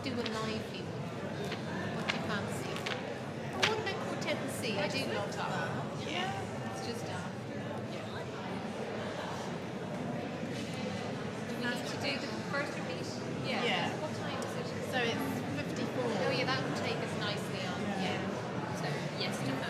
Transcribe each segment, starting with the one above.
do a lively one. What do you fancy? I wouldn't know Quartet and C. I do love that one. Yeah. It's just Do we need to do the first repeat? Yeah. What time is it? So it's 54. Oh yeah, that would take us nicely on. Yeah. So yes to that.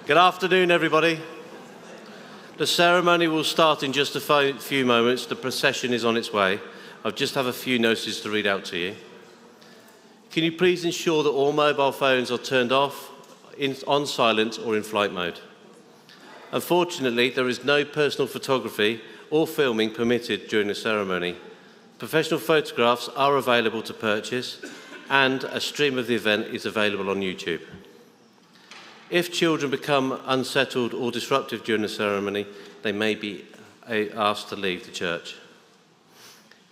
Good afternoon, everybody. The ceremony will start in just a few moments. The procession is on its way. I just have a few notices to read out to you. Can you please ensure that all mobile phones are turned off, on silent or in flight mode? Unfortunately, there is no personal photography or filming permitted during the ceremony. Professional photographs are available to purchase, and a stream of the event is available on YouTube. If children become unsettled or disruptive during the ceremony, they may be asked to leave the church.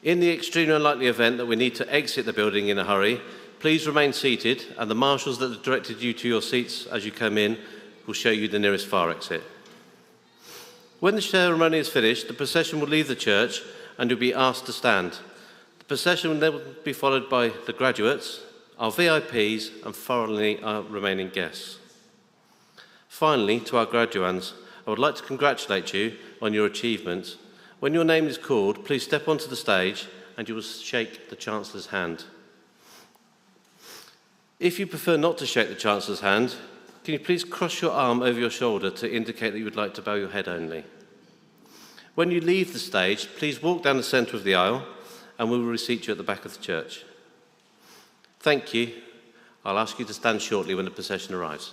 In the extremely unlikely event that we need to exit the building in a hurry, please remain seated, and the marshals that have directed you to your seats as you come in will show you the nearest fire exit. When the ceremony is finished, the procession will leave the church and you'll be asked to stand. The procession will then be followed by the graduates, our VIPs, and finally our remaining guests. Finally, to our graduands, I would like to congratulate you on your achievements. When your name is called, please step onto the stage and you will shake the Chancellor's hand. If you prefer not to shake the Chancellor's hand, can you please cross your arm over your shoulder to indicate that you would like to bow your head only? When you leave the stage, please walk down the centre of the aisle and we will reseat you at the back of the church. Thank you. I'll ask you to stand shortly when the procession arrives.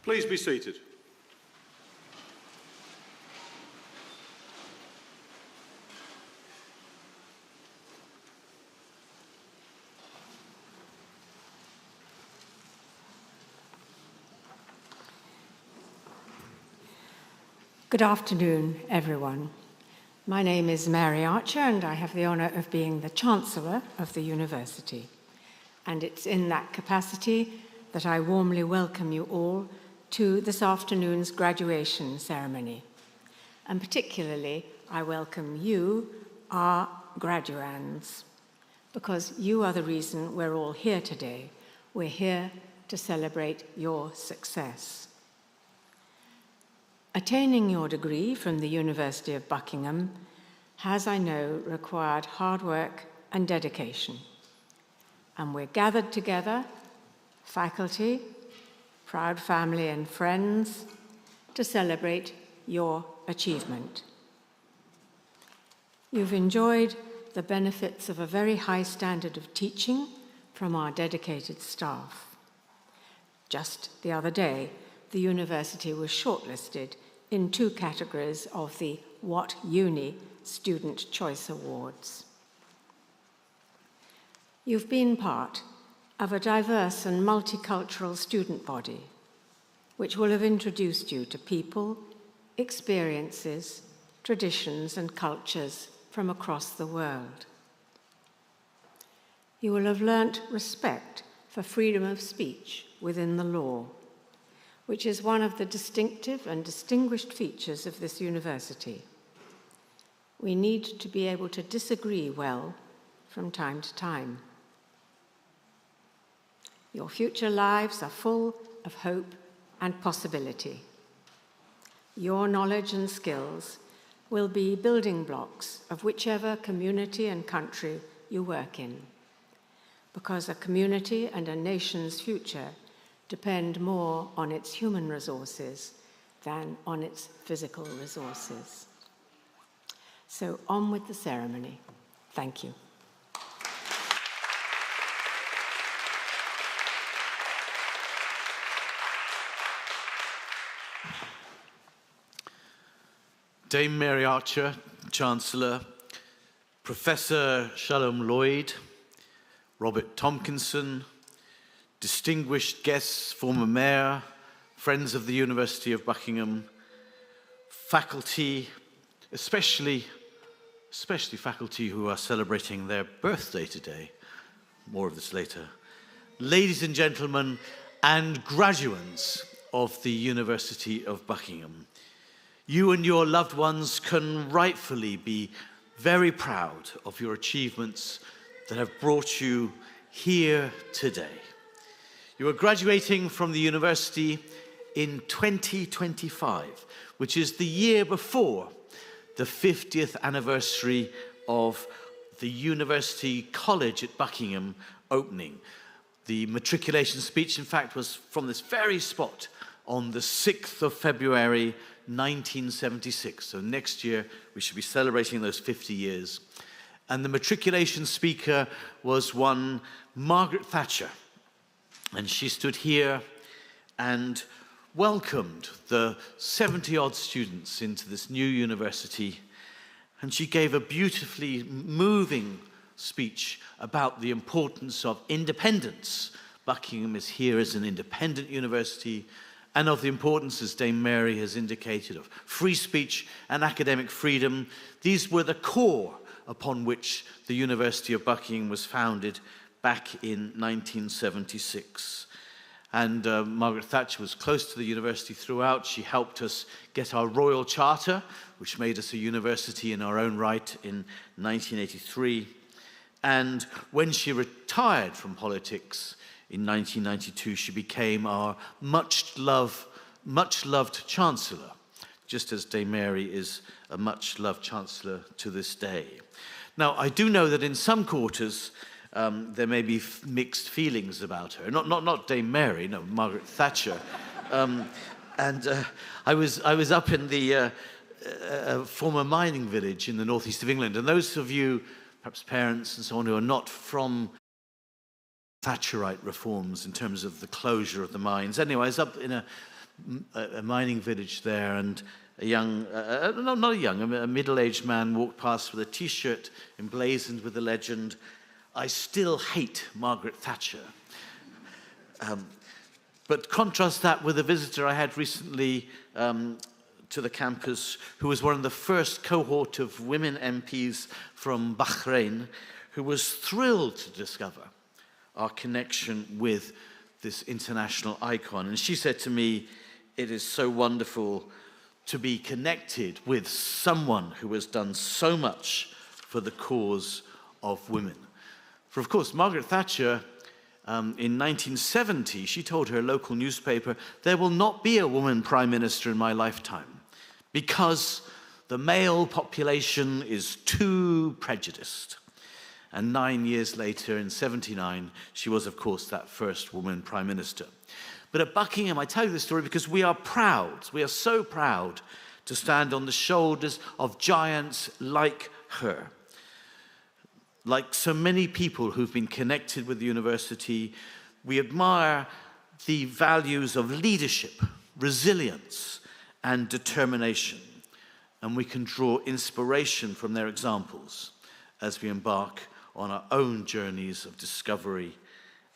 Please be seated. Good afternoon, everyone. My name is Mary Archer, and I have the honour of being the Chancellor of the University. And it's in that capacity that I warmly welcome you all to this afternoon's graduation ceremony. And particularly, I welcome you, our graduands, because you are the reason we're all here today. We're here to celebrate your success. Attaining your degree from the University of Buckingham has, I know, required hard work and dedication. And we're gathered together, faculty, proud family and friends, to celebrate your achievement. You've enjoyed the benefits of a very high standard of teaching from our dedicated staff. Just the other day, the university was shortlisted in 2 categories of the What Uni Student Choice Awards. You've been part of a diverse and multicultural student body, which will have introduced you to people, experiences, traditions, and cultures from across the world. You will have learnt respect for freedom of speech within the law, which is one of the distinctive and distinguished features of this university. We need to be able to disagree well from time to time. Your future lives are full of hope and possibility. Your knowledge and skills will be building blocks of whichever community and country you work in, because a community and a nation's future depend more on its human resources than on its physical resources. So on with the ceremony. Thank you. Dame Mary Archer, Chancellor, Professor Shalom Lloyd, Robert Tompkinson, distinguished guests, former mayor, friends of the University of Buckingham, faculty, especially faculty who are celebrating their birthday today, more of this later, ladies and gentlemen, and graduates of the University of Buckingham. You and your loved ones can rightfully be very proud of your achievements that have brought you here today. You are graduating from the university in 2025, which is the year before the 50th anniversary of the University College at Buckingham opening. The matriculation speech, in fact, was from this very spot on the 6th of February 1976. So next year we should be celebrating those 50 years. And the matriculation speaker was one Margaret Thatcher. And she stood here and welcomed the 70-odd students into this new university. And she gave a beautifully moving speech about the importance of independence. Buckingham is here as an independent university, and of the importance, as Dame Mary has indicated, of free speech and academic freedom. These were the core upon which the University of Buckingham was founded back in 1976. And Margaret Thatcher was close to the university throughout. She helped us get our Royal Charter, which made us a university in our own right in 1983. And when she retired from politics in 1992, she became our much-loved Chancellor, just as Dame Mary is a much-loved Chancellor to this day. Now, I do know that in some quarters, there may be mixed feelings about her. Not Dame Mary, no, Margaret Thatcher. I was up in the former mining village in the northeast of England, and those of you, perhaps parents and so on, who are not from Thatcherite reforms in terms of the closure of the mines. Anyway, I was up in a mining village there, and a middle-aged man walked past with a T-shirt emblazoned with the legend, "I still hate Margaret Thatcher." But contrast that with a visitor I had recently to the campus, who was one of the first cohort of women MPs from Bahrain, who was thrilled to discover our connection with this international icon. And she said to me, "It is so wonderful to be connected with someone who has done so much for the cause of women." For of course, Margaret Thatcher, in 1970, she told her local newspaper, "There will not be a woman prime minister in my lifetime because the male population is too prejudiced." And 9 years later, in 79, she was, of course, that first woman prime minister. But at Buckingham, I tell you this story because we are proud. We are so proud to stand on the shoulders of giants like her. Like so many people who've been connected with the university, we admire the values of leadership, resilience, and determination. And we can draw inspiration from their examples as we embark on our own journeys of discovery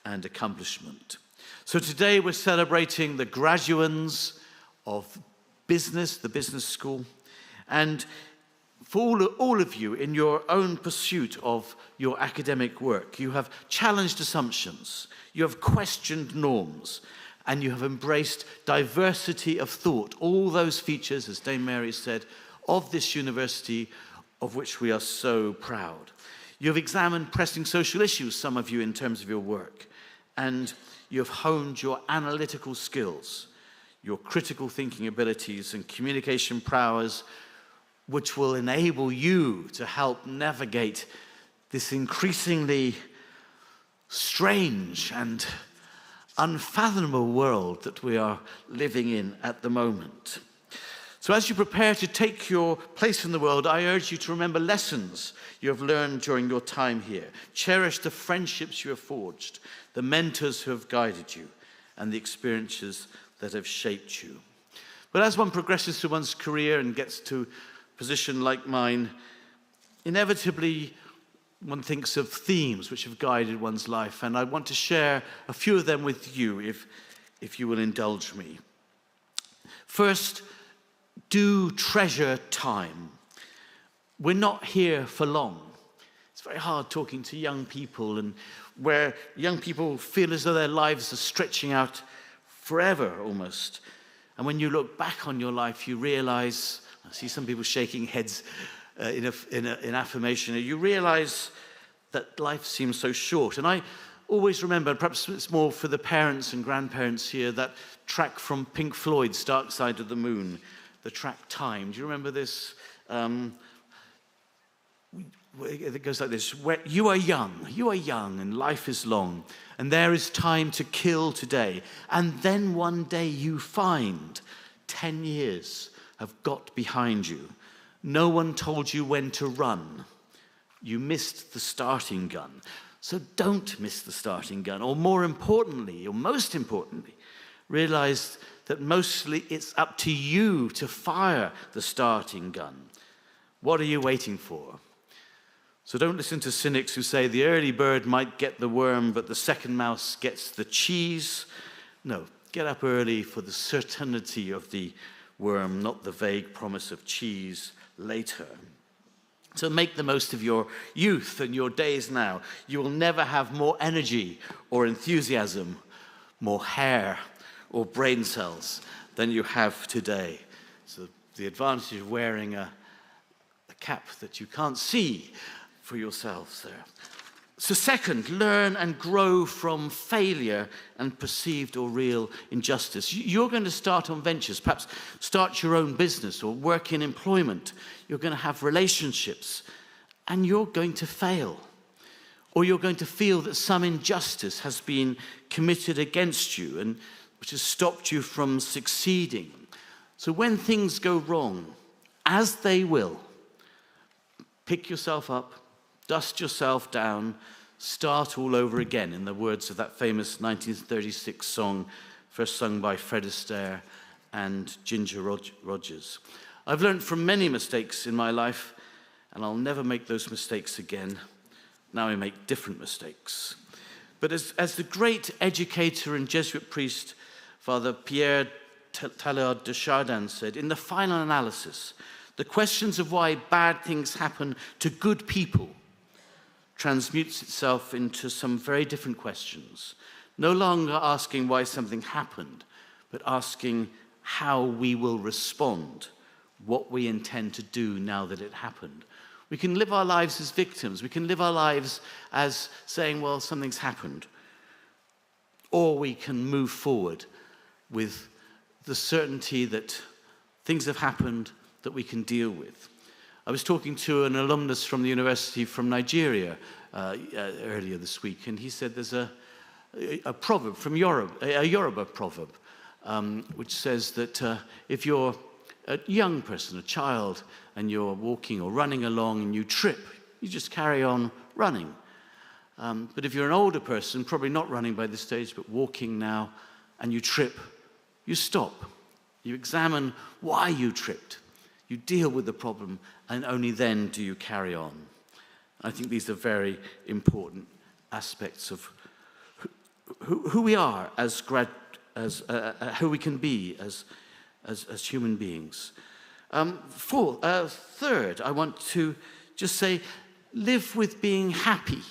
and accomplishment. So today we're celebrating the graduands of business, the business school. And for all of you in your own pursuit of your academic work. You have challenged assumptions, you have questioned norms, and you have embraced diversity of thought. All those features, as Dame Mary said, of this university of which we are so proud. You have examined pressing social issues, some of you, in terms of your work, and you have honed your analytical skills, your critical thinking abilities and communication prowess, which will enable you to help navigate this increasingly strange and unfathomable world that we are living in at the moment. So as you prepare to take your place in the world, I urge you to remember lessons you have learned during your time here. Cherish the friendships you have forged, the mentors who have guided you, and the experiences that have shaped you. But as one progresses through one's career and gets to a position like mine, inevitably one thinks of themes which have guided one's life, and I want to share a few of them with you, if you will indulge me. First, do treasure time. We're not here for long. It's very hard talking to young people, and where young people feel as though their lives are stretching out forever almost. And when you look back on your life, you realize, I see some people shaking heads in affirmation, you realize that life seems so short. And I always remember, perhaps it's more for the parents and grandparents here, that track from Pink Floyd's Dark Side of the Moon, the track Time. Do you remember this? It goes like this: you are young, and life is long, and there is time to kill today. And then one day you find 10 years have got behind you. No one told you when to run. You missed the starting gun. So don't miss the starting gun. Or more importantly, or most importantly, realize that mostly it's up to you to fire the starting gun. What are you waiting for? So don't listen to cynics who say the early bird might get the worm, but the second mouse gets the cheese. No, get up early for the certainty of the worm, not the vague promise of cheese later. So make the most of your youth and your days now. You will never have more energy or enthusiasm, more hair or brain cells than you have today. So the advantage of wearing a cap that you can't see for yourselves there. So second, learn and grow from failure and perceived or real injustice. You're going to start on ventures, perhaps start your own business or work in employment. You're going to have relationships, and you're going to fail. Or you're going to feel that some injustice has been committed against you and which has stopped you from succeeding. So when things go wrong, as they will, pick yourself up, dust yourself down, start all over again, in the words of that famous 1936 song, first sung by Fred Astaire and Ginger Rogers. I've learned from many mistakes in my life, and I'll never make those mistakes again. Now I make different mistakes. But as the great educator and Jesuit priest, Father Pierre Teilhard de Chardin said, in the final analysis, the questions of why bad things happen to good people transmutes itself into some very different questions. No longer asking why something happened, but asking how we will respond, what we intend to do now that it happened. We can live our lives as victims. We can live our lives as saying, well, something's happened. Or we can move forward with the certainty that things have happened that we can deal with. I was talking to an alumnus from the university from Nigeria earlier this week, and he said there's a proverb from a Yoruba proverb, which says that if you're a young person, a child, and you're walking or running along and you trip, you just carry on running. But if you're an older person, probably not running by this stage, but walking now, and you trip, you stop. You examine why you tripped. You deal with the problem, and only then do you carry on. I think these are very important aspects of who we are who we can be as human beings. Third, I want to just say, live with being happy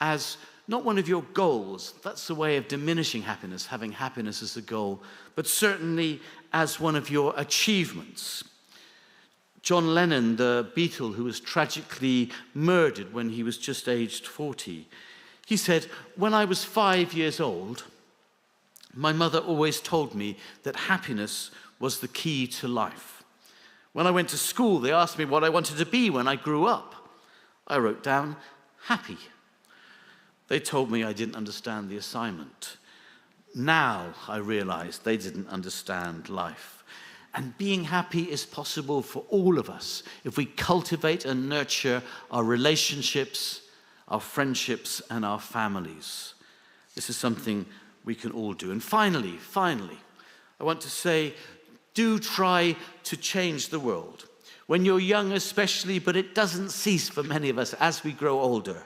as not one of your goals. That's a way of diminishing happiness, having happiness as a goal, but certainly as one of your achievements. John Lennon, the Beatle who was tragically murdered when he was just aged 40, he said, "When I was 5 years old, my mother always told me that happiness was the key to life. When I went to school, they asked me what I wanted to be when I grew up. I wrote down, happy. They told me I didn't understand the assignment. Now I realized they didn't understand life. And being happy is possible for all of us if we cultivate and nurture our relationships, our friendships, and our families. This is something we can all do. And finally, I want to say, do try to change the world. When you're young especially, but it doesn't cease for many of us as we grow older.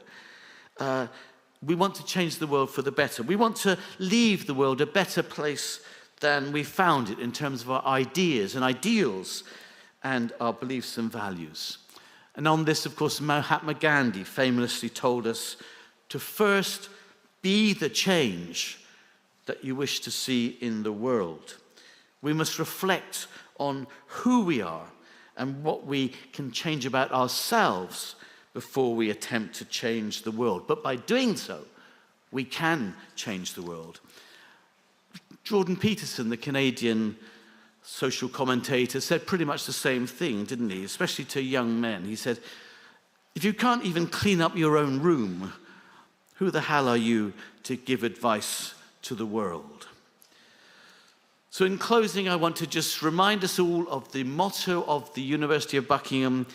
We want to change the world for the better. We want to leave the world a better place than we found it in terms of our ideas and ideals and our beliefs and values. And on this, of course, Mahatma Gandhi famously told us to first be the change that you wish to see in the world. We must reflect on who we are and what we can change about ourselves before we attempt to change the world. But by doing so, we can change the world. Jordan Peterson, the Canadian social commentator, said pretty much the same thing, didn't he? Especially to young men. He said, if you can't even clean up your own room, who the hell are you to give advice to the world? So in closing, I want to just remind us all of the motto of the University of Buckingham.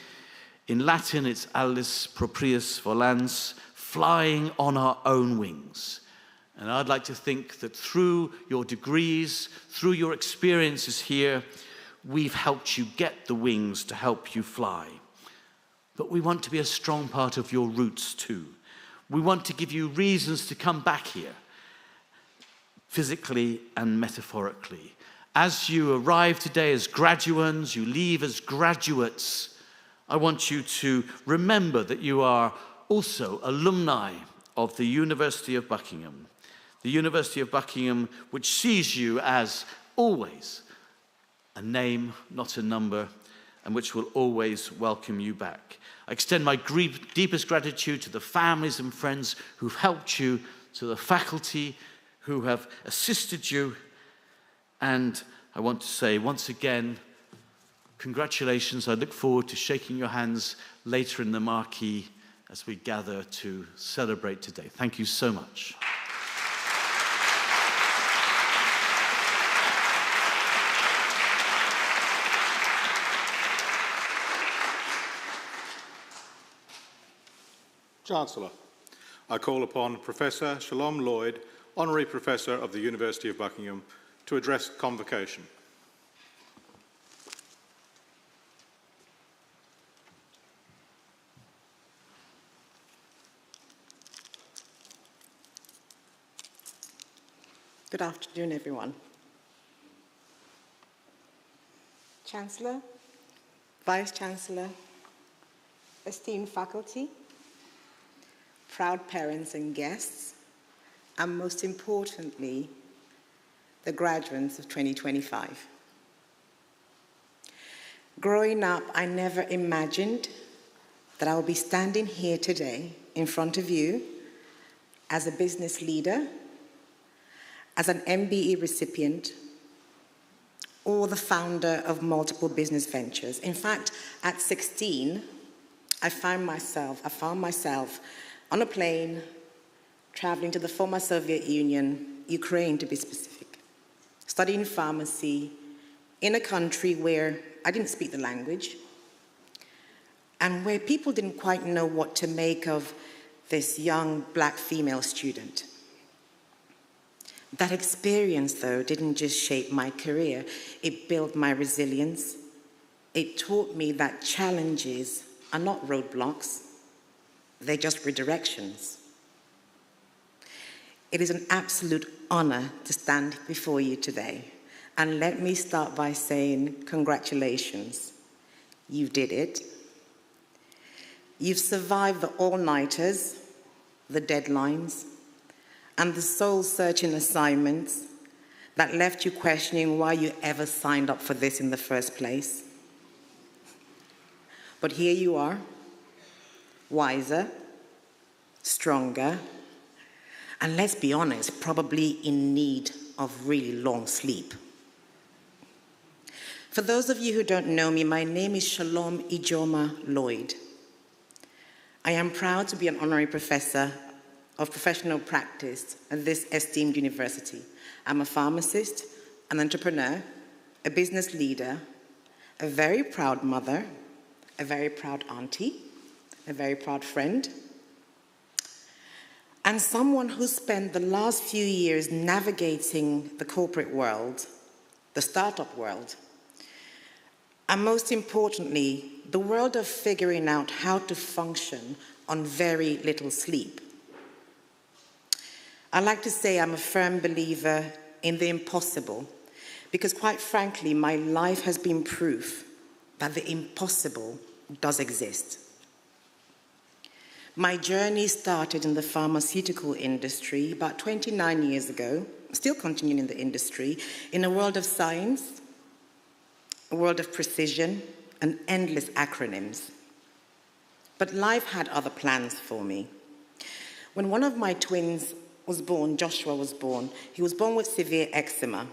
In Latin, it's Alice Proprius Volans, flying on our own wings. And I'd like to think that through your degrees, through your experiences here, we've helped you get the wings to help you fly. But we want to be a strong part of your roots too. We want to give you reasons to come back here, physically and metaphorically. As you arrive today as graduands, you leave as graduates, I want you to remember that you are also alumni of the University of Buckingham. The University of Buckingham, which sees you as always a name, not a number, and which will always welcome you back. I extend my deepest gratitude to the families and friends who've helped you, to the faculty who have assisted you, and I want to say once again, congratulations. I look forward to shaking your hands later in the marquee as we gather to celebrate today. Thank you so much. Chancellor, I call upon Professor Shalom Lloyd, Honorary Professor of the University of Buckingham, to address convocation. Good afternoon, everyone. Chancellor, Vice-Chancellor, esteemed faculty, proud parents and guests, and most importantly, the graduates of 2025. Growing up, I never imagined that I would be standing here today in front of you as a business leader, as an MBE recipient, or the founder of multiple business ventures. In fact, at 16, I found myself on a plane, traveling to the former Soviet Union, Ukraine to be specific, studying pharmacy in a country where I didn't speak the language and where people didn't quite know what to make of this young black female student. That experience, though, didn't just shape my career. It built my resilience. It taught me that challenges are not roadblocks. They're just redirections. It is an absolute honor to stand before you today. And let me start by saying congratulations. You did it. You've survived the all-nighters, the deadlines, and the soul-searching assignments that left you questioning why you ever signed up for this in the first place. But here you are, wiser, stronger, and let's be honest, probably in need of really long sleep. For those of you who don't know me, my name is Shalom Ijoma Lloyd. I am proud to be an honorary professor of professional practice at this esteemed university. I'm a pharmacist, an entrepreneur, a business leader, a very proud mother, a very proud auntie, a very proud friend, and someone who spent the last few years navigating the corporate world, the startup world, and most importantly, the world of figuring out how to function on very little sleep. I like to say I'm a firm believer in the impossible, because quite frankly, my life has been proof that the impossible does exist. My journey started in the pharmaceutical industry about 29 years ago, still continuing in the industry, in a world of science, a world of precision, and endless acronyms. But life had other plans for me. When one of my twins was born, Joshua was born, he was born with severe eczema.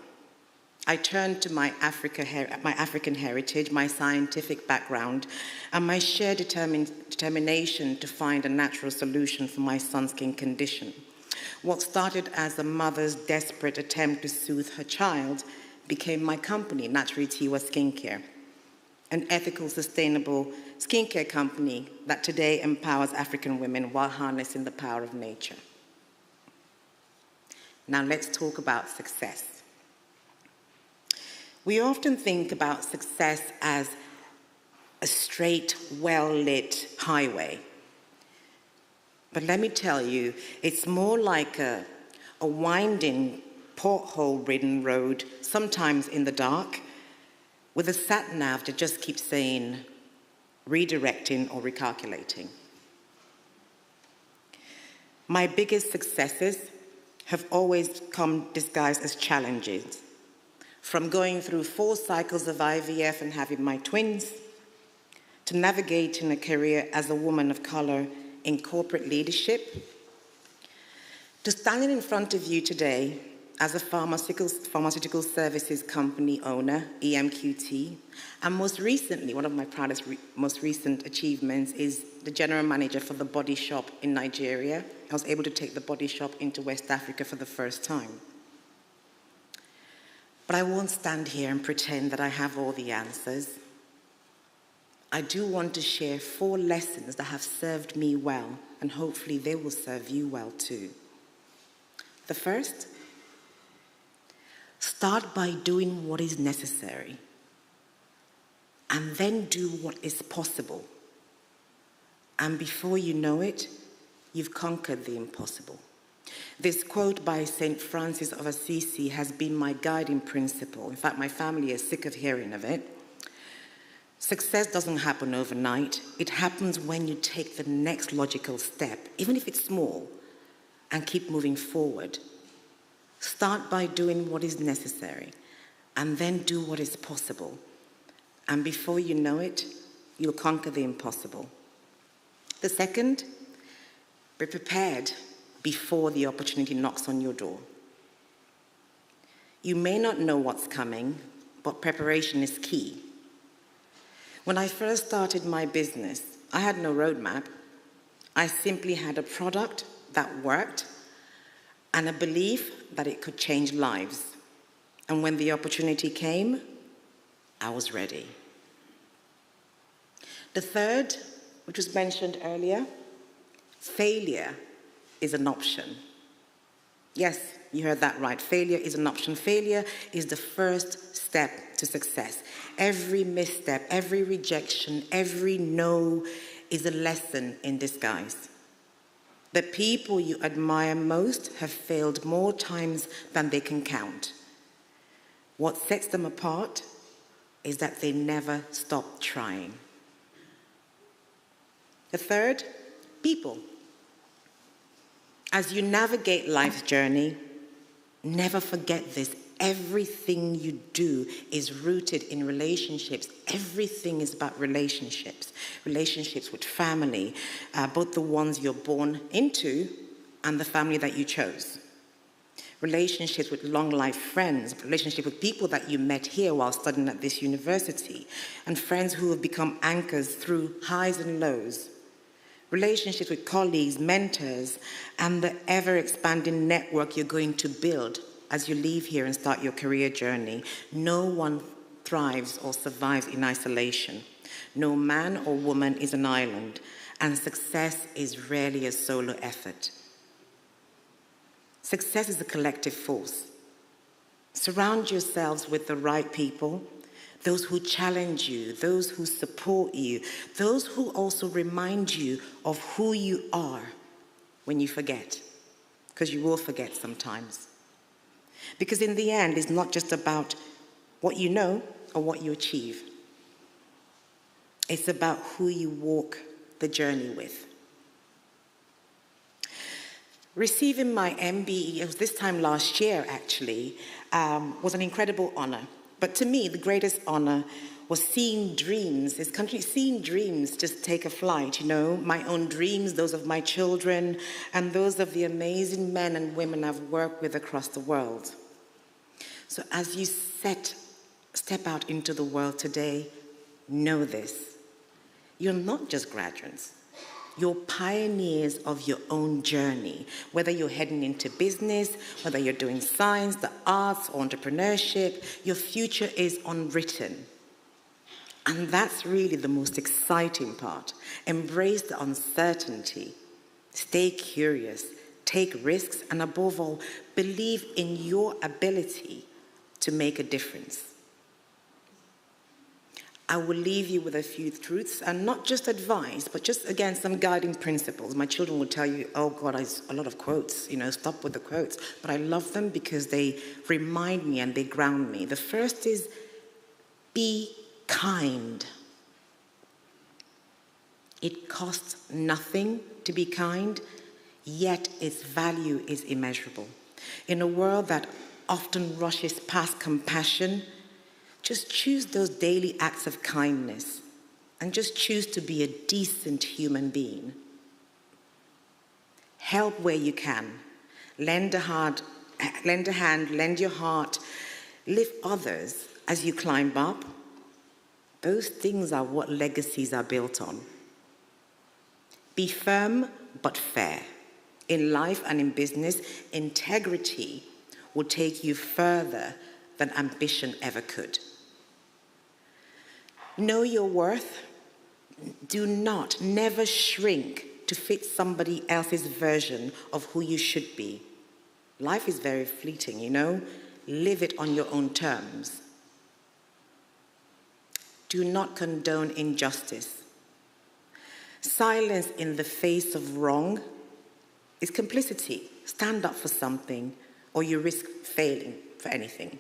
I turned to my African heritage, my scientific background, and my sheer determination to find a natural solution for my son's skin condition. What started as a mother's desperate attempt to soothe her child became my company, Naturally Tiwa Skincare, an ethical, sustainable skincare company that today empowers African women while harnessing the power of nature. Now let's talk about success. We often think about success as a straight, well-lit highway. But let me tell you, it's more like a winding, pothole-ridden road, sometimes in the dark, with a sat-nav that just keeps saying, redirecting or recalculating. My biggest successes have always come disguised as challenges, from going through 4 cycles of IVF and having my twins, to navigating a career as a woman of color in corporate leadership, to standing in front of you today as a pharmaceutical services company owner, EMQT, and most recently, one of my proudest most recent achievements is the general manager for the Body Shop in Nigeria. I was able to take the Body Shop into West Africa for the first time. But I won't stand here and pretend that I have all the answers. I do want to share 4 lessons that have served me well, and hopefully they will serve you well too. The first, start by doing what is necessary, and then do what is possible. And before you know it, you've conquered the impossible. This quote by St. Francis of Assisi has been my guiding principle. In fact, my family is sick of hearing of it. Success doesn't happen overnight. It happens when you take the next logical step, even if it's small, and keep moving forward. Start by doing what is necessary, and then do what is possible. And before you know it, you'll conquer the impossible. The second, be prepared before the opportunity knocks on your door. You may not know what's coming, but preparation is key. When I first started my business, I had no roadmap. I simply had a product that worked and a belief that it could change lives. And when the opportunity came, I was ready. The third, which was mentioned earlier, failure is an option. Yes, you heard that right. Failure is an option. Failure is the first step to success. Every misstep, every rejection, every no is a lesson in disguise. The people you admire most have failed more times than they can count. What sets them apart is that they never stop trying. The third, people. As you navigate life's journey, never forget this. Everything you do is rooted in relationships. Everything is about relationships. Relationships with family, both the ones you're born into and the family that you chose. Relationships with long-life friends, relationships with people that you met here while studying at this university, and friends who have become anchors through highs and lows. Relationships with colleagues, mentors, and the ever-expanding network you're going to build as you leave here and start your career journey. No one thrives or survives in isolation. No man or woman is an island, and success is rarely a solo effort. Success is a collective force. Surround yourselves with the right people, those who challenge you, those who support you, those who also remind you of who you are when you forget, because you will forget sometimes. Because in the end, it's not just about what you know or what you achieve. It's about who you walk the journey with. Receiving my MBE, it was this time last year actually, was an incredible honor. But to me, the greatest honor was seeing dreams, seeing dreams just take a flight, my own dreams, those of my children, and those of the amazing men and women I've worked with across the world. So as you step out into the world today, know this. You're not just graduates. You're pioneers of your own journey, whether you're heading into business, whether you're doing science, the arts, or entrepreneurship, your future is unwritten. And that's really the most exciting part. Embrace the uncertainty. Stay curious. Take risks. And above all, believe in your ability to make a difference. I will leave you with a few truths, and not just advice, but just, again, some guiding principles. My children will tell you, oh God, a lot of quotes, stop with the quotes. But I love them because they remind me and they ground me. The first is, be kind. It costs nothing to be kind, yet its value is immeasurable. In a world that often rushes past compassion, just choose those daily acts of kindness and just choose to be a decent human being. Help where you can. Lend a hand, lend your heart. Lift others as you climb up. Those things are what legacies are built on. Be firm but fair. In life and in business, integrity will take you further than ambition ever could. Know your worth. Never shrink to fit somebody else's version of who you should be. Life is very fleeting, Live it on your own terms. Do not condone injustice. Silence in the face of wrong is complicity. Stand up for something, or you risk failing for anything.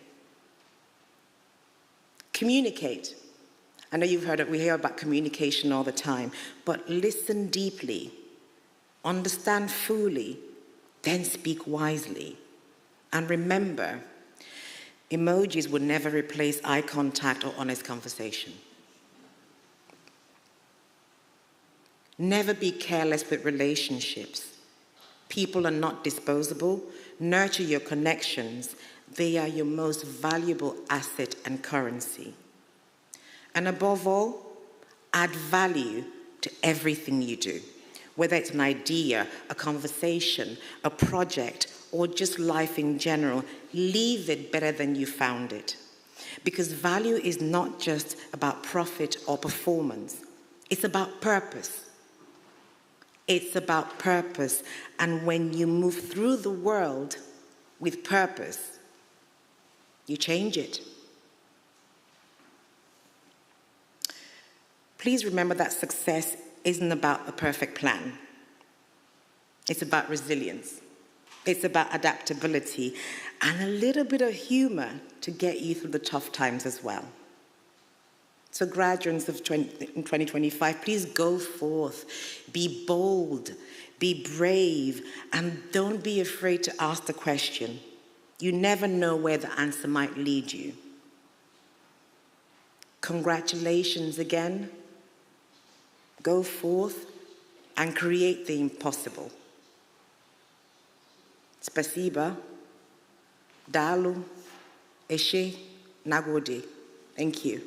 Communicate. I know we hear about communication all the time, but listen deeply, understand fully, then speak wisely. And remember, emojis will never replace eye contact or honest conversation. Never be careless with relationships. People are not disposable. Nurture your connections. They are your most valuable asset and currency. And above all, add value to everything you do. Whether it's an idea, a conversation, a project, or just life in general, leave it better than you found it. Because value is not just about profit or performance. It's about purpose. It's about purpose. And when you move through the world with purpose, you change it. Please remember that success isn't about a perfect plan. It's about resilience. It's about adaptability and a little bit of humor to get you through the tough times as well. So graduates of 2025, please go forth, be bold, be brave, and don't be afraid to ask the question. You never know where the answer might lead you. Congratulations again. Go forth and create the impossible. Spasiba, Dalu, Eshe, Nagode. Thank you.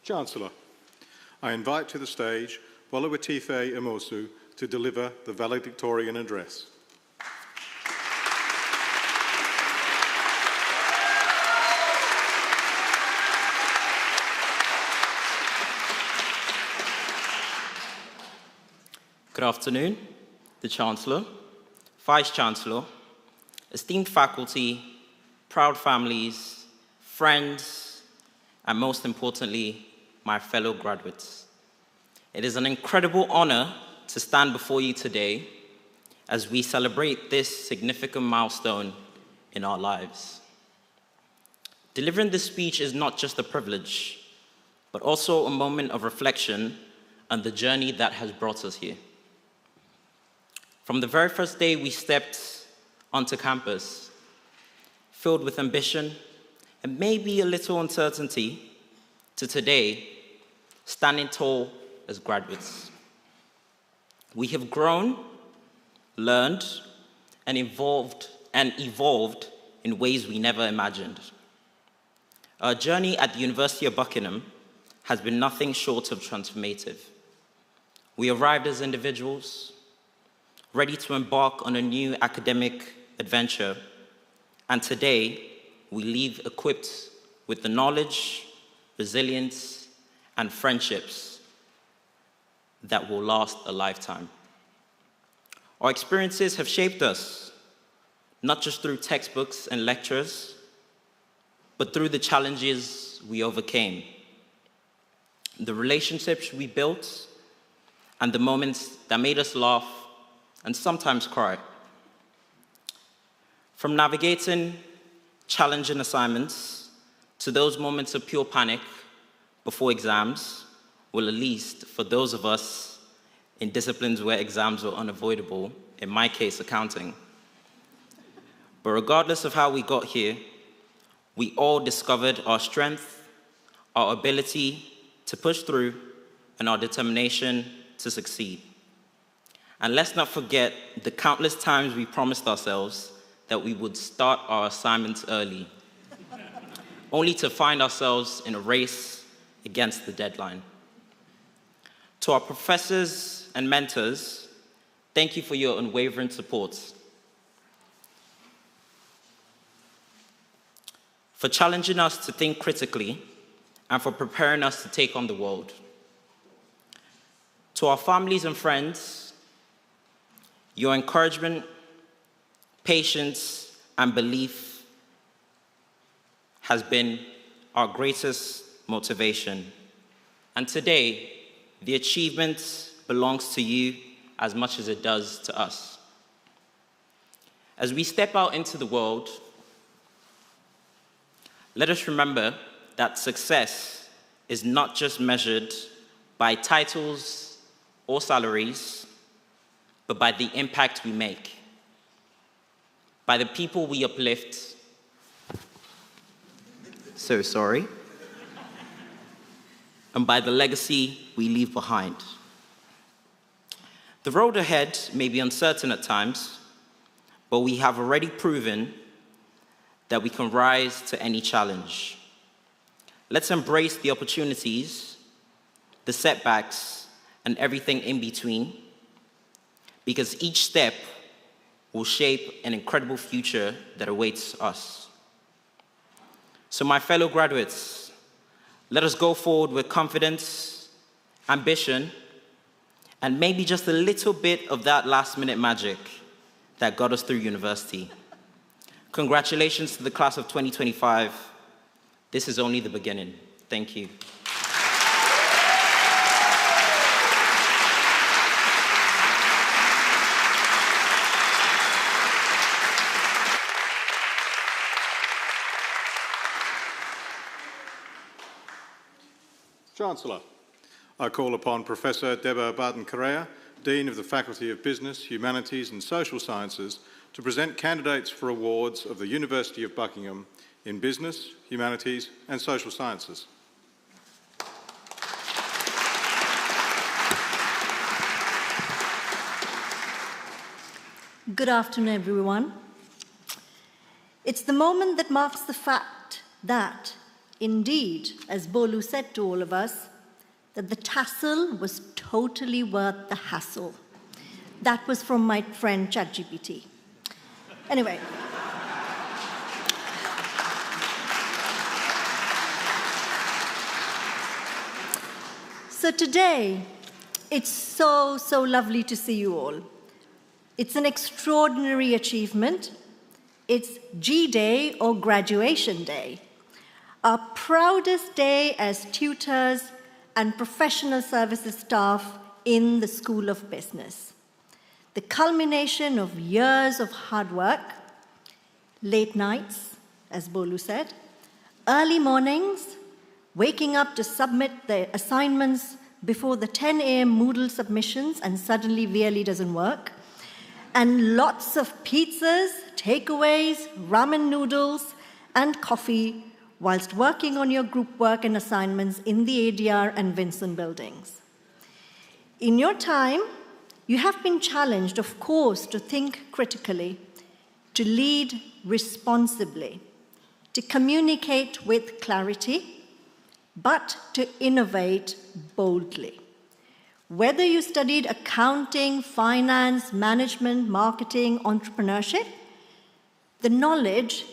Chancellor, I invite to the stage Bolawatife Amosu to deliver the valedictorian address. Good afternoon, the Chancellor, Vice-Chancellor, esteemed faculty, proud families, friends, and most importantly, my fellow graduates. It is an incredible honor to stand before you today as we celebrate this significant milestone in our lives. Delivering this speech is not just a privilege, but also a moment of reflection on the journey that has brought us here. From the very first day we stepped onto campus, filled with ambition and maybe a little uncertainty, to today, standing tall as graduates. We have grown, learned, and evolved in ways we never imagined. Our journey at the University of Buckingham has been nothing short of transformative. We arrived as individuals, ready to embark on a new academic adventure, and today we leave equipped with the knowledge, resilience, and friendships that will last a lifetime. Our experiences have shaped us, not just through textbooks and lectures, but through the challenges we overcame, the relationships we built, and the moments that made us laugh and sometimes cry. From navigating challenging assignments to those moments of pure panic before exams, well, at least for those of us in disciplines where exams were unavoidable, in my case, accounting. But regardless of how we got here, we all discovered our strength, our ability to push through, and our determination to succeed. And let's not forget the countless times we promised ourselves that we would start our assignments early, only to find ourselves in a race against the deadline. To our professors and mentors, thank you for your unwavering support, for challenging us to think critically, and for preparing us to take on the world. To our families and friends, your encouragement, patience, and belief has been our greatest motivation. And today, the achievement belongs to you as much as it does to us. As we step out into the world, let us remember that success is not just measured by titles or salaries, but by the impact we make, by the people we uplift, and by the legacy we leave behind. The road ahead may be uncertain at times, but we have already proven that we can rise to any challenge. Let's embrace the opportunities, the setbacks, and everything in between, because each step will shape an incredible future that awaits us. So my fellow graduates, let us go forward with confidence, ambition, and maybe just a little bit of that last-minute magic that got us through university. Congratulations to the class of 2025. This is only the beginning. Thank you. Chancellor, I call upon Professor Deba Barton-Correa, Dean of the Faculty of Business, Humanities and Social Sciences, to present candidates for awards of the University of Buckingham in Business, Humanities and Social Sciences. Good afternoon, everyone. It's the moment that marks the fact that, indeed, as Bolu said to all of us, that the tassel was totally worth the hassle. That was from my friend ChatGPT. Anyway. So today, it's so lovely to see you all. It's an extraordinary achievement. It's G-Day or graduation day, our proudest day as tutors and professional services staff in the School of Business. The culmination of years of hard work, late nights, as Bolu said, early mornings, waking up to submit the assignments before the 10 a.m. Moodle submissions and suddenly VLE doesn't work, and lots of pizzas, takeaways, ramen noodles, and coffee whilst working on your group work and assignments in the ADR and Vinson buildings. In your time, you have been challenged, of course, to think critically, to lead responsibly, to communicate with clarity, but to innovate boldly. Whether you studied accounting, finance, management, marketing, entrepreneurship, the knowledge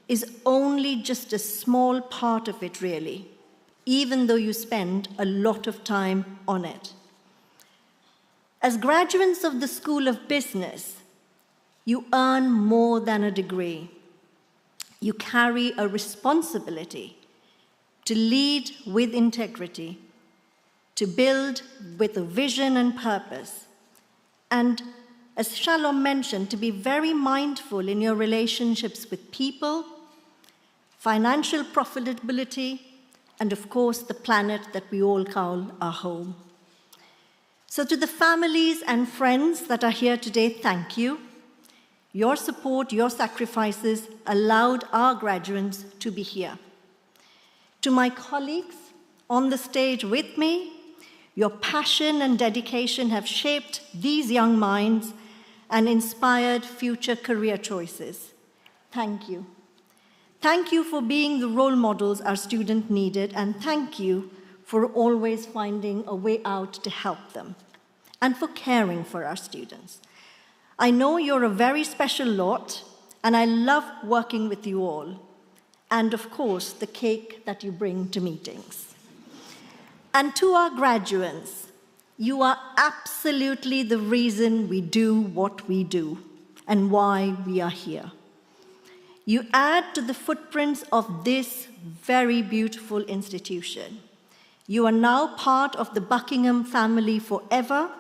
is only just a small part of it, really, even though you spend a lot of time on it. As graduates of the School of Business, you earn more than a degree. You carry a responsibility to lead with integrity, to build with a vision and purpose, and, as Shalom mentioned, to be very mindful in your relationships with people, financial profitability, and of course, the planet that we all call our home. So to the families and friends that are here today, thank you. Your support, your sacrifices allowed our graduates to be here. To my colleagues on the stage with me, your passion and dedication have shaped these young minds and inspired future career choices. Thank you. Thank you for being the role models our students needed, and thank you for always finding a way out to help them, and for caring for our students. I know you're a very special lot, and I love working with you all, and of course, the cake that you bring to meetings. And to our graduates, you are absolutely the reason we do what we do and why we are here. You add to the footprints of this very beautiful institution. You are now part of the Buckingham family forever,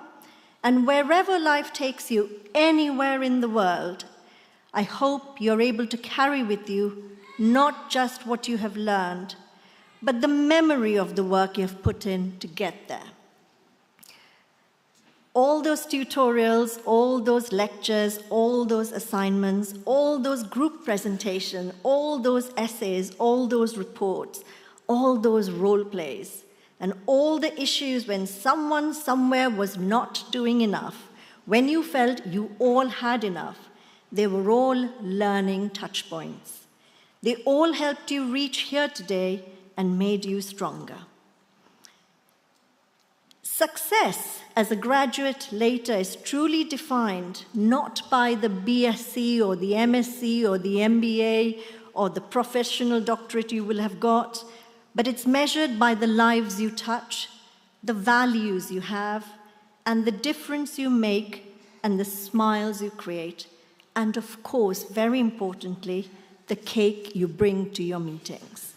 and wherever life takes you, anywhere in the world, I hope you're able to carry with you not just what you have learned, but the memory of the work you have put in to get there. All those tutorials, all those lectures, all those assignments, all those group presentations, all those essays, all those reports, all those role plays, and all the issues when someone somewhere was not doing enough, when you felt you all had enough, they were all learning touch points. They all helped you reach here today and made you stronger. Success as a graduate later is truly defined not by the BSc or the MSc or the MBA or the professional doctorate you will have got, but it's measured by the lives you touch, the values you have, and the difference you make and the smiles you create, and of course, very importantly, the cake you bring to your meetings.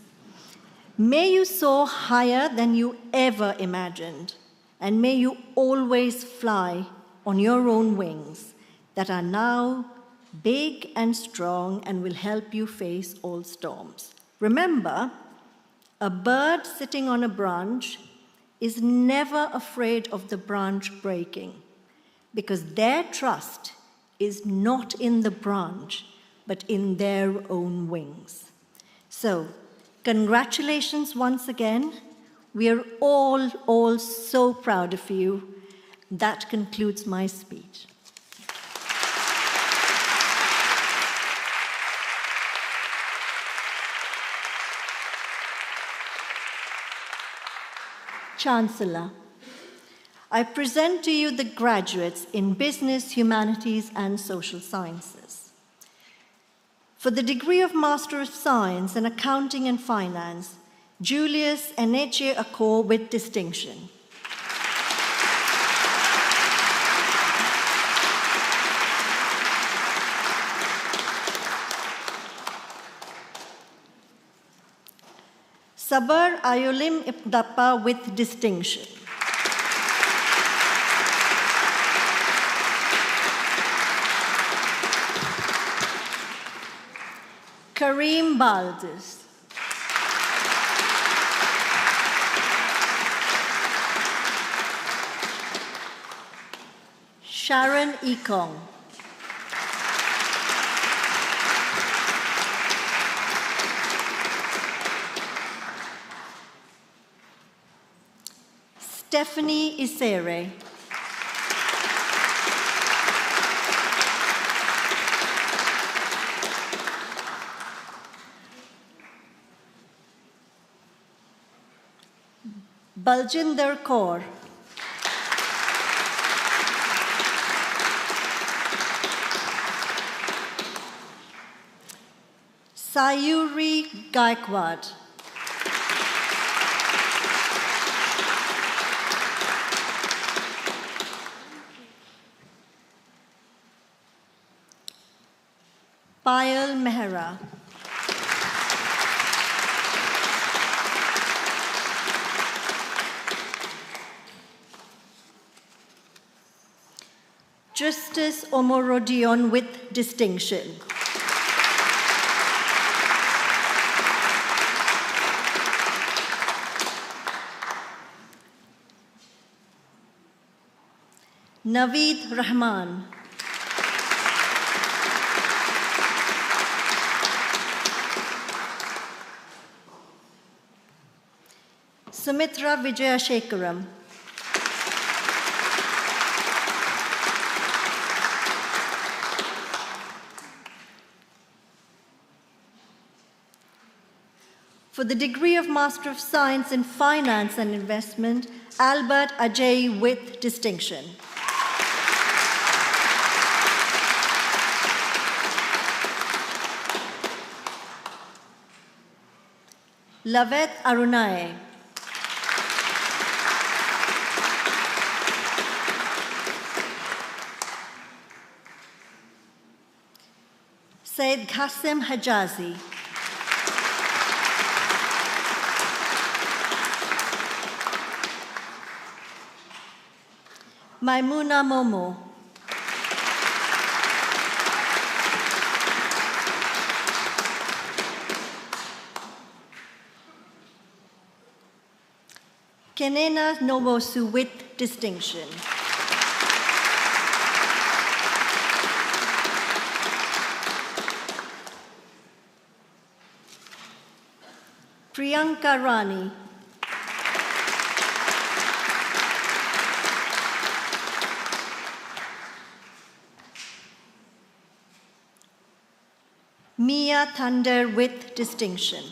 May you soar higher than you ever imagined, and may you always fly on your own wings that are now big and strong and will help you face all storms. Remember, a bird sitting on a branch is never afraid of the branch breaking, because their trust is not in the branch, but in their own wings. So, congratulations once again. We are all so proud of you. That concludes my speech. Chancellor, I present to you the graduates in Business, Humanities, and Social Sciences. For the degree of Master of Science in Accounting and Finance, Julius Eneche Akor with distinction. Sabar Ayolim Ipdapa with distinction. Kareem Baldus. Sharon Ekong. Stephanie Isere. Baljinder Kaur. Sayuri Gaikwad. Payal Mehra. Justice Omorodion with distinction. Naveed Rahman. Sumitra Vijayashekaram. For the degree of Master of Science in Finance and Investment, Albert Ajay with distinction. Lavet Arunae. Said Qasim Hajazi. Maimuna Momo. Kenena Novosu with distinction. Priyanka Rani. Mia Thunder with distinction.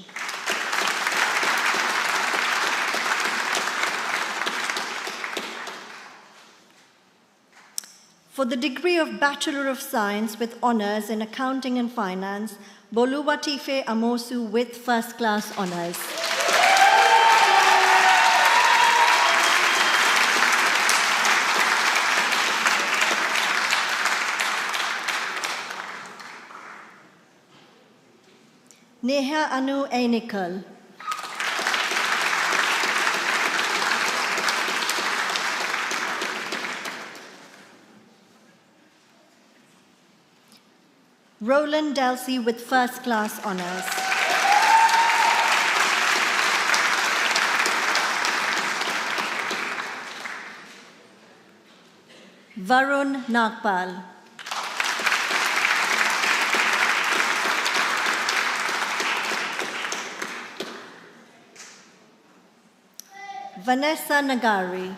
For the degree of Bachelor of Science with honors in Accounting and Finance, Boluwatife Amosu with first class honors. Neha Anu Ainikal. Roland Dalsey with first class honors. Varun Nagpal. Vanessa Nagari.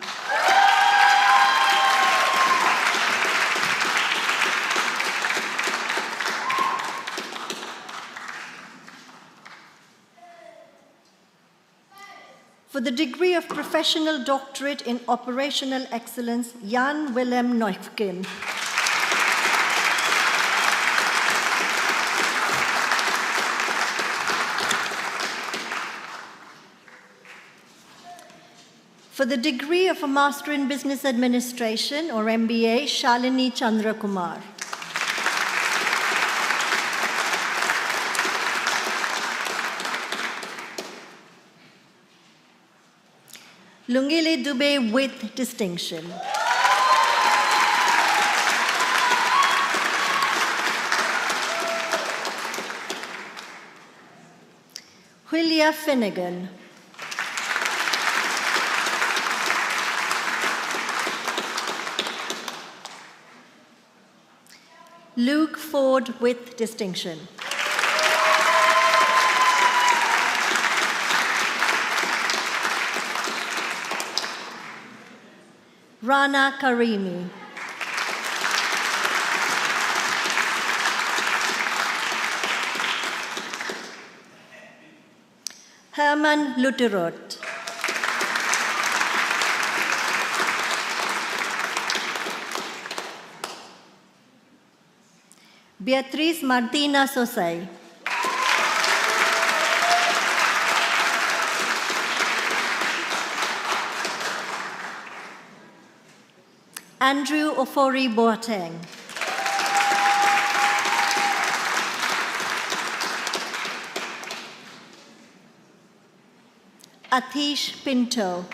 For the degree of Professional Doctorate in Operational Excellence, Jan Willem Neufkin. For the degree of a Master in Business Administration, or MBA, Shalini Chandrakumar. Lungile Dubé with distinction. Julia Finnegan. Luke Ford with distinction. Rana Karimi. Herman Lutterot. Beatriz Martina Sosay. Andrew Ofori Boateng. Atish Pinto.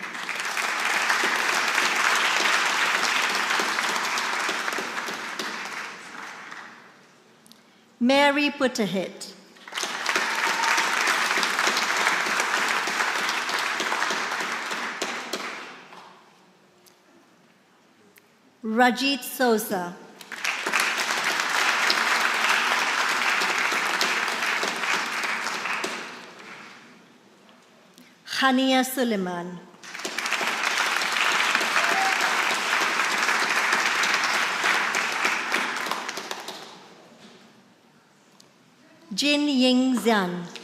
Mary Putterhit. Rajit Sosa. Hania Suleiman. Jin Ying Xian.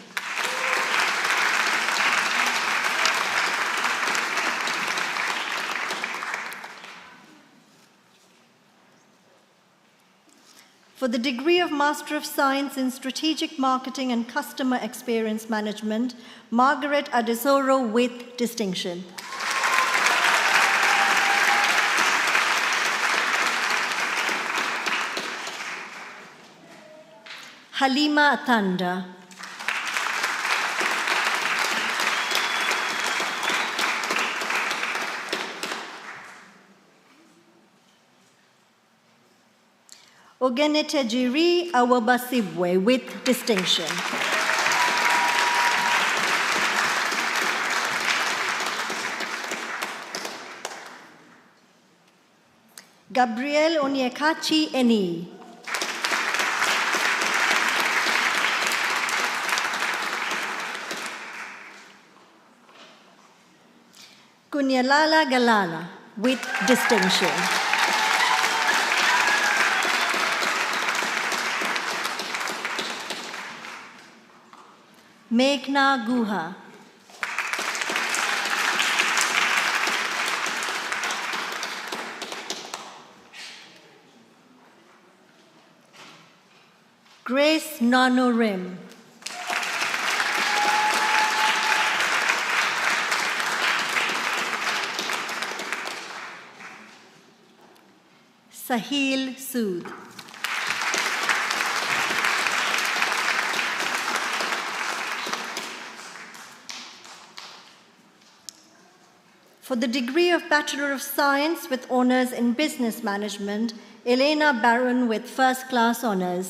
For the degree of Master of Science in Strategic Marketing and Customer Experience Management, Margaret Adesoro with distinction. Halima Atanda. Ogenetejiri Awabasibwe with distinction. Gabriel Onyekachi Eni. Kunyalala Galala with distinction. Meghna Guha. Grace Nanorim. Sahil Sood. For the degree of Bachelor of Science with honors in Business Management, Elena Barron with first-class honors.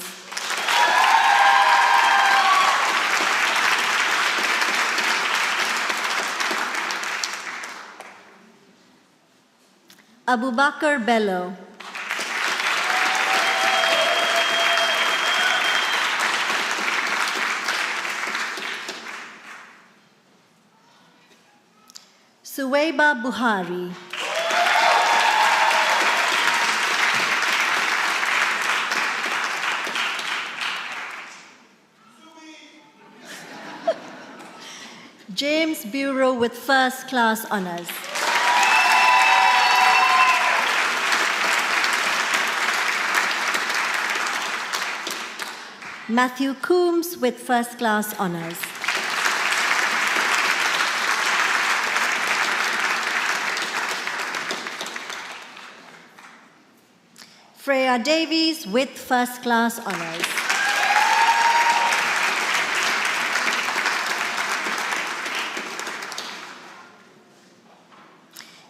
Abubakar Bello. Suwaiba Buhari. James Bureau with first-class honors. Matthew Coombs with first-class honors. Freya Davies with first-class honors.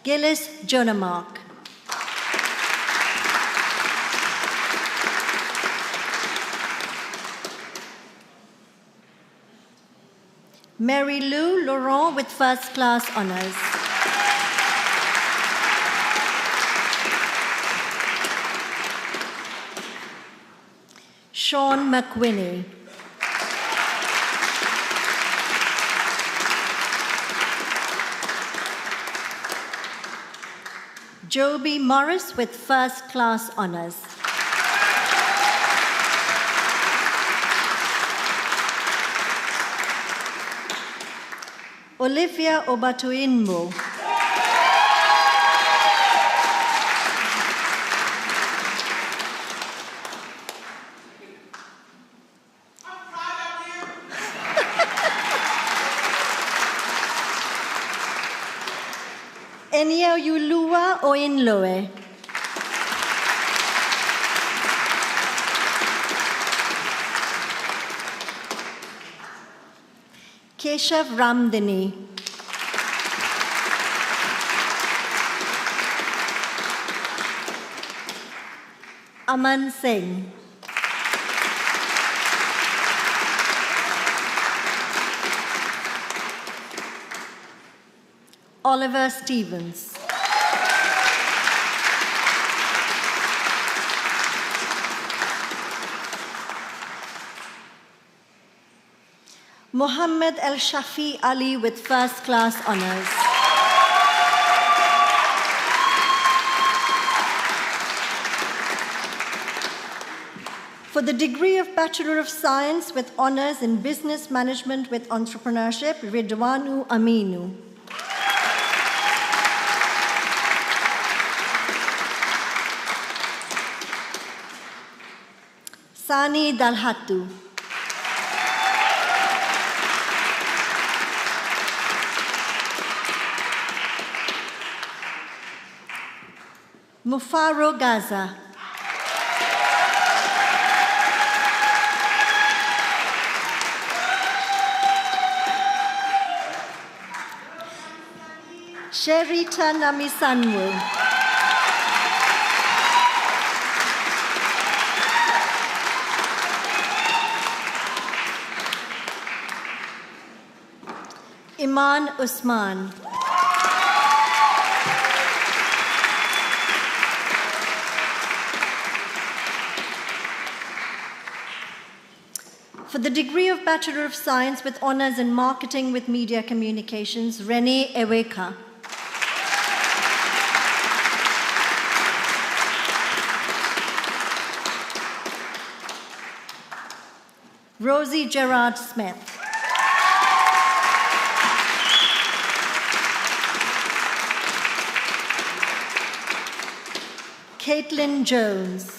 Gillis Jonamark. Mary Lou Laurent with first-class honors. Sean McWhinney. Joby Morris with first-class honors. Olivia Obatuinmo. Enia Yulua Oinloe. Keshav Ramdini. Aman Singh. Oliver Stevens. Mohammed El Shafi Ali with first-class honors. For the degree of Bachelor of Science with honors in Business Management with Entrepreneurship, Ridwanu Aminu. Sani Dalhatu. Mufaro Gaza. Sherita Namisanwu. Iman Usman. For the degree of Bachelor of Science with honors in Marketing with Media Communications, Renee Eweka. Rosie Gerard Smith. Caitlin Jones.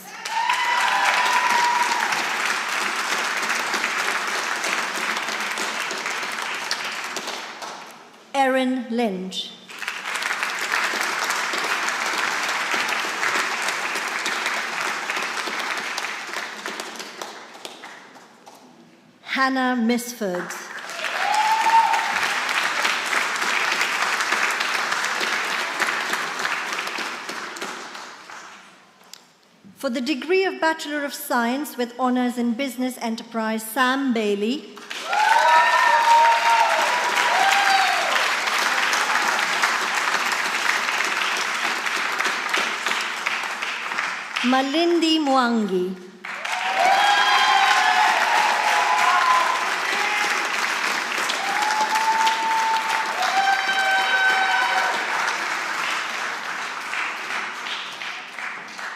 Erin Lynch. Hannah Misford. For the degree of Bachelor of Science with Honours in Business Enterprise, Sam Bailey. Malindi Mwangi.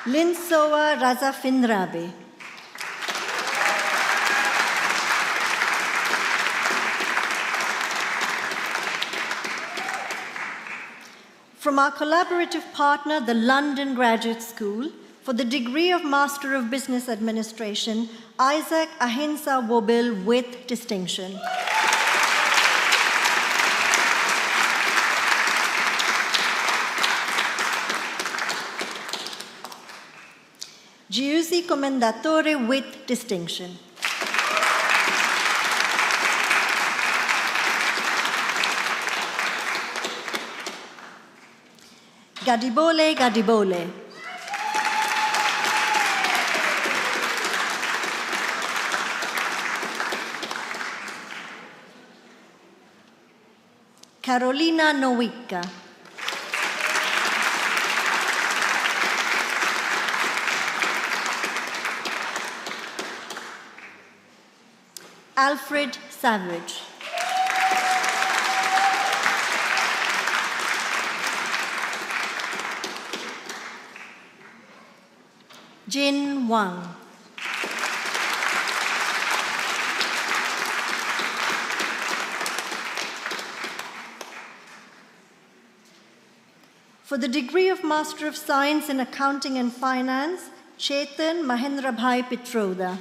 Linsoa Razafindrabe. From our collaborative partner, the London Graduate School, for the degree of Master of Business Administration, Isaac Ahinsa Wobil with distinction. Giusi Commendatore with distinction. Gadibole Gadibole. Carolina Nowicka. Alfred Savage. Jin Wang. For the degree of Master of Science in Accounting and Finance, Chetan Mahendrabhai Pitroda.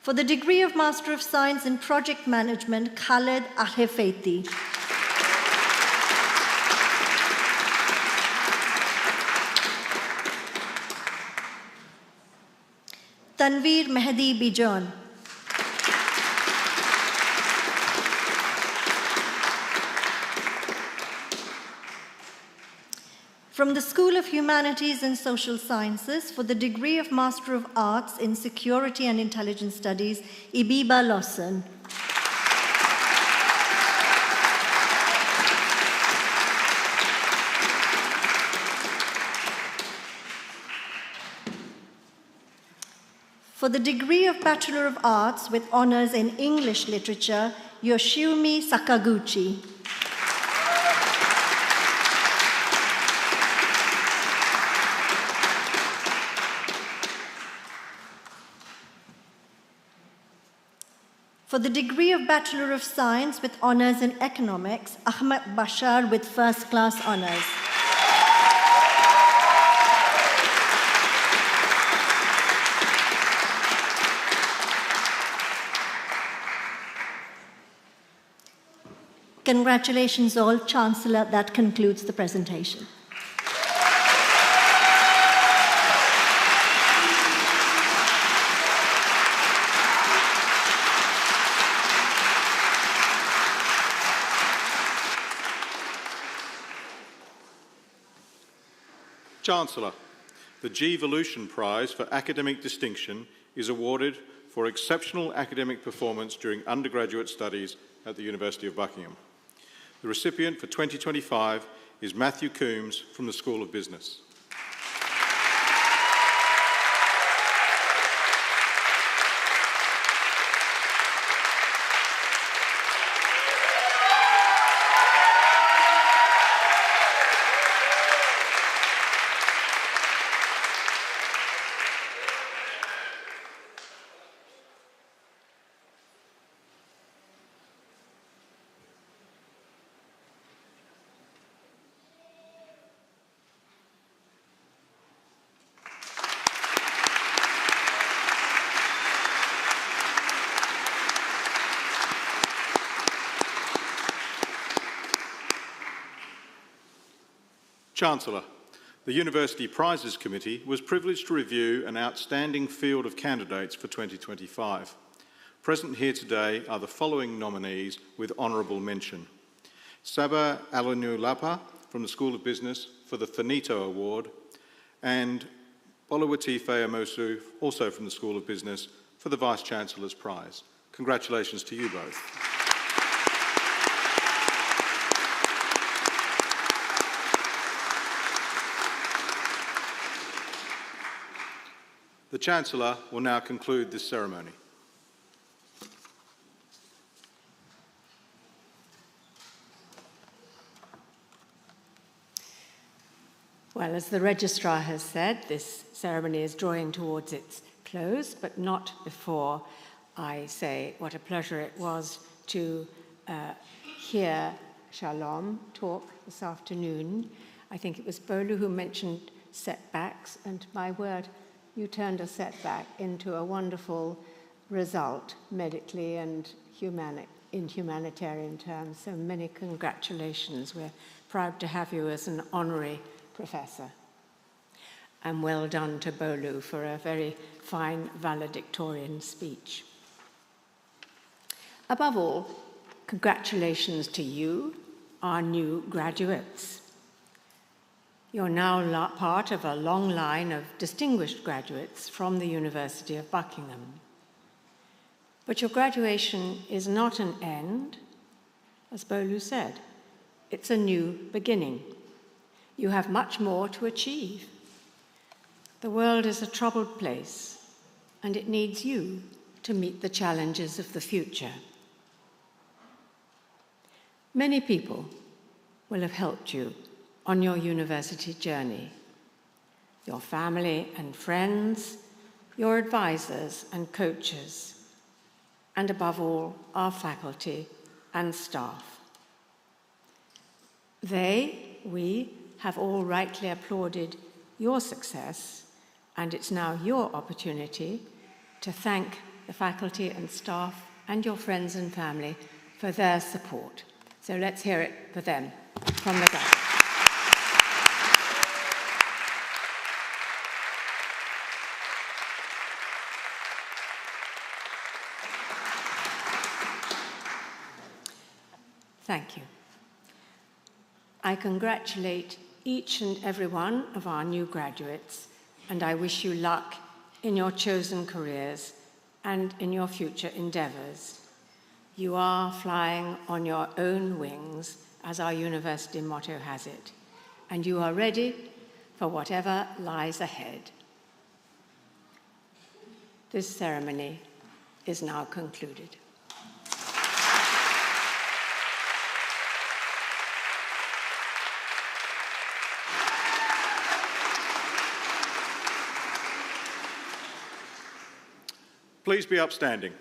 For the degree of Master of Science in Project Management, Khaled Ahefeti. Tanveer Mehdi Bijon. From the School of Humanities and Social Sciences, for the degree of Master of Arts in Security and Intelligence Studies, Ibiba Lawson. For the degree of Bachelor of Arts with Honours in English Literature, Yoshimi Sakaguchi. For the degree of Bachelor of Science with Honours in Economics, Ahmed Bashar with First Class Honours. Congratulations all, Chancellor. That concludes the presentation. Chancellor, the G-Volution Prize for Academic Distinction is awarded for exceptional academic performance during undergraduate studies at the University of Buckingham. The recipient for 2025 is Matthew Coombs from the School of Business. Chancellor, the University Prizes Committee was privileged to review an outstanding field of candidates for 2025. Present here today are the following nominees with honourable mention. Saba Alunulapa from the School of Business for the Finito Award, and Bolawati Fayamosu, also from the School of Business, for the Vice-Chancellor's Prize. Congratulations to you both. The Chancellor will now conclude this ceremony. Well, as the Registrar has said, this ceremony is drawing towards its close, but not before I say what a pleasure it was to hear Shalom talk this afternoon. I think it was Bolu who mentioned setbacks, and my word, you turned a setback into a wonderful result medically and in humanitarian terms. So many congratulations. We're proud to have you as an honorary professor. And well done to Bolu for a very fine valedictorian speech. Above all, congratulations to you, our new graduates. You're now part of a long line of distinguished graduates from the University of Buckingham. But your graduation is not an end, as Bolu said. It's a new beginning. You have much more to achieve. The world is a troubled place, and it needs you to meet the challenges of the future. Many people will have helped you on your university journey. Your family and friends, your advisors and coaches, and above all, our faculty and staff. We have all rightly applauded your success, and it's now your opportunity to thank the faculty and staff and your friends and family for their support. So let's hear it for them from the ground. Thank you. I congratulate each and every one of our new graduates, and I wish you luck in your chosen careers and in your future endeavours. You are flying on your own wings, as our university motto has it, and you are ready for whatever lies ahead. This ceremony is now concluded. Please be upstanding.